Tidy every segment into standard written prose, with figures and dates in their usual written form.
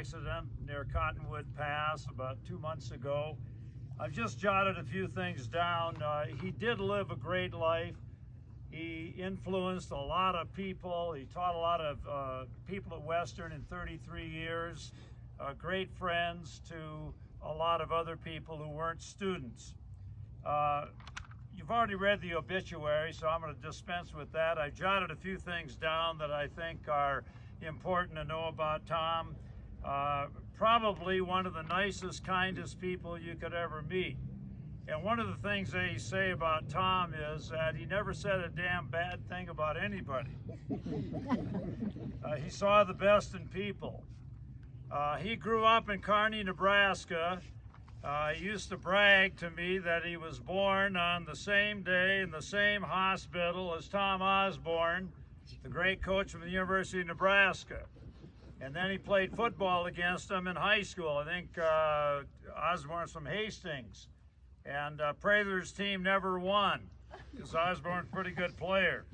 accident near Cottonwood Pass about 2 months ago. I've just jotted a few things down. He did live a great life. He influenced a lot of people. He taught a lot of people at Western in 33 years. Great friends to a lot of other people who weren't students. You've already read the obituary, so I'm going to dispense with that. I jotted a few things down that I think are important to know about Tom. Probably one of the nicest, kindest people you could ever meet. And one of the things they say about Tom is that he never said a damn bad thing about anybody. He saw the best in people. He grew up in Kearney, Nebraska. He used to brag to me that he was born on the same day in the same hospital as Tom Osborne, the great coach from the University of Nebraska. And then he played football against him in high school. I think Osborne's from Hastings. And Prather's team never won because Osborne's a pretty good player.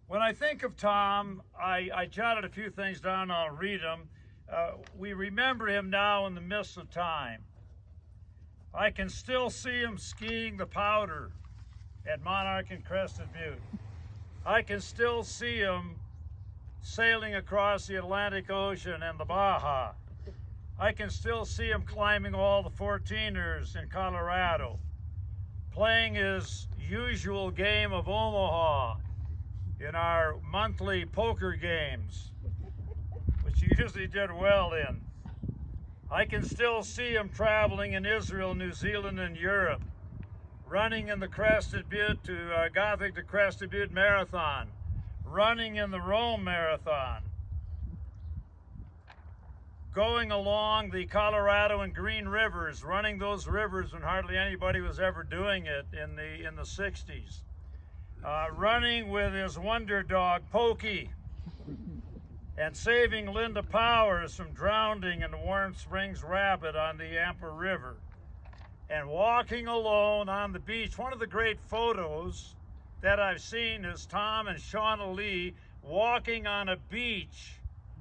When I think of Tom, I jotted a few things down, I'll read them. We remember him now in the midst of time. I can still see him skiing the powder at Monarch and Crested Butte. I can still see him sailing across the Atlantic Ocean and the Baja. I can still see him climbing all the 14ers in Colorado, playing his usual game of Omaha in our monthly poker games, which he usually did well in. I can still see him traveling in Israel, New Zealand, and Europe, running in the Crested Butte to Gothic to Crested Butte Marathon, running in the Rome Marathon, going along the Colorado and Green Rivers, running those rivers when hardly anybody was ever doing it in the 60s, running with his wonder dog Pokey, and saving Linda Powers from drowning in the Warm Springs Rapid on the Yampa River, and walking alone on the beach. One of the great photos that I've seen is Tom and Shauna Lee walking on a beach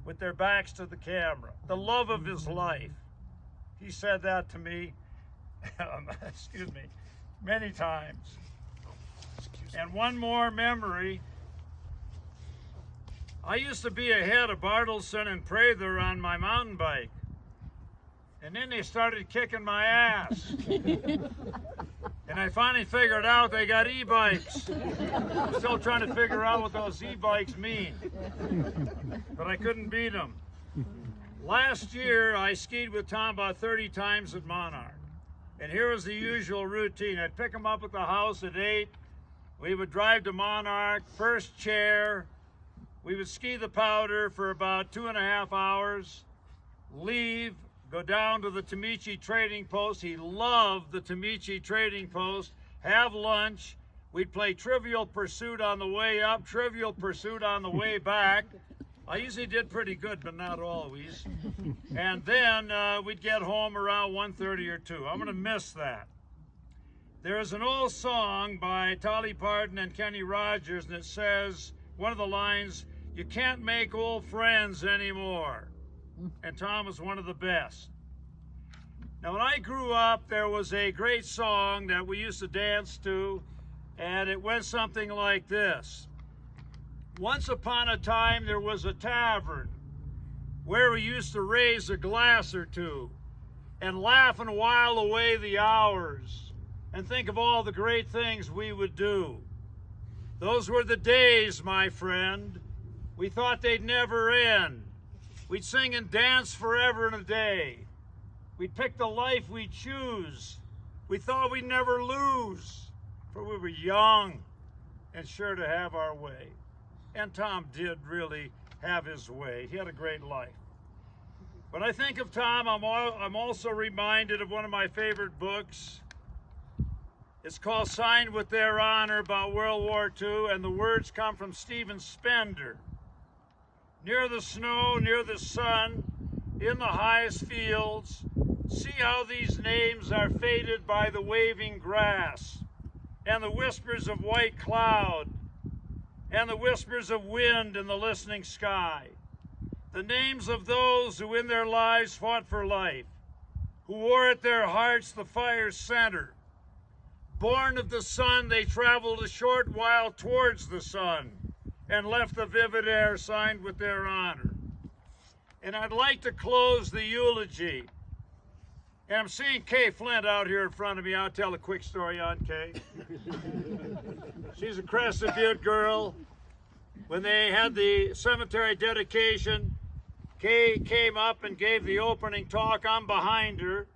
with their backs to the camera. The love of his life. He said that to me, excuse me, many times. And one more memory. I used to be ahead of Bartleson and Prather on my mountain bike. And then they started kicking my ass. And I finally figured out they got e-bikes. I'm still trying to figure out what those e-bikes mean. But I couldn't beat them. Last year, I skied with Tom about 30 times at Monarch. And here was the usual routine. I'd pick him up at the house at 8. We would drive to Monarch, first chair. We would ski the powder for about 2.5 hours, leave, go down to the Tamichi Trading Post. He loved the Tamichi Trading Post. Have lunch. We'd play Trivial Pursuit on the way up, Trivial Pursuit on the way back. I usually did pretty good, but not always. And then we'd get home around 1:30 or 2. I'm going to miss that. There's an old song by Dolly Parton and Kenny Rogers, and it says, one of the lines, "You can't make old friends anymore." And Tom was one of the best. Now, when I grew up, there was a great song that we used to dance to, and it went something like this. Once upon a time, there was a tavern where we used to raise a glass or two and laugh and while away the hours and think of all the great things we would do. Those were the days, my friend. We thought they'd never end. We'd sing and dance forever and a day. We'd pick the life we'd choose. We thought we'd never lose, for we were young and sure to have our way. And Tom did really have his way. He had a great life. When I think of Tom, I'm also reminded of one of my favorite books. It's called Signed with Their Honor, about World War II, and the words come from Stephen Spender. Near the snow, near the sun, in the highest fields, see how these names are faded by the waving grass, and the whispers of white cloud, and the whispers of wind in the listening sky. the names of those who in their lives fought for life, who wore at their hearts the fire's center. Born of the sun, they traveled a short while towards the sun and left the vivid air signed with their honor. And I'd like to close the eulogy. And I'm seeing Kay Flint out here in front of me. I'll tell a quick story on Kay. She's a Crescent Butte girl. When they had the cemetery dedication, Kay came up and gave the opening talk. I'm behind her.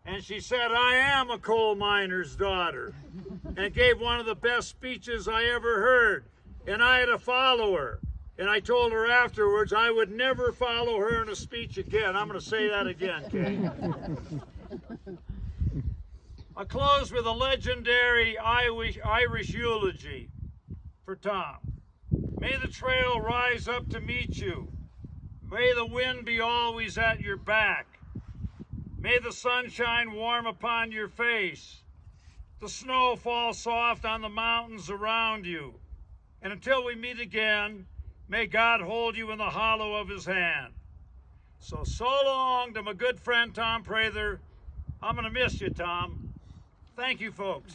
And she said, I am a coal miner's daughter. And gave one of the best speeches I ever heard. And I had to follow her. And I told her afterwards I would never follow her in a speech again. I'm going to say that again, Kay. I'll close with a legendary Irish eulogy for Tom. May the trail rise up to meet you. May the wind be always at your back. May the sunshine warm upon your face. The snow fall soft on the mountains around you. And until we meet again, may God hold you in the hollow of his hand. So long to my good friend Tom Prather. I'm going to miss you, Tom. Thank you, folks.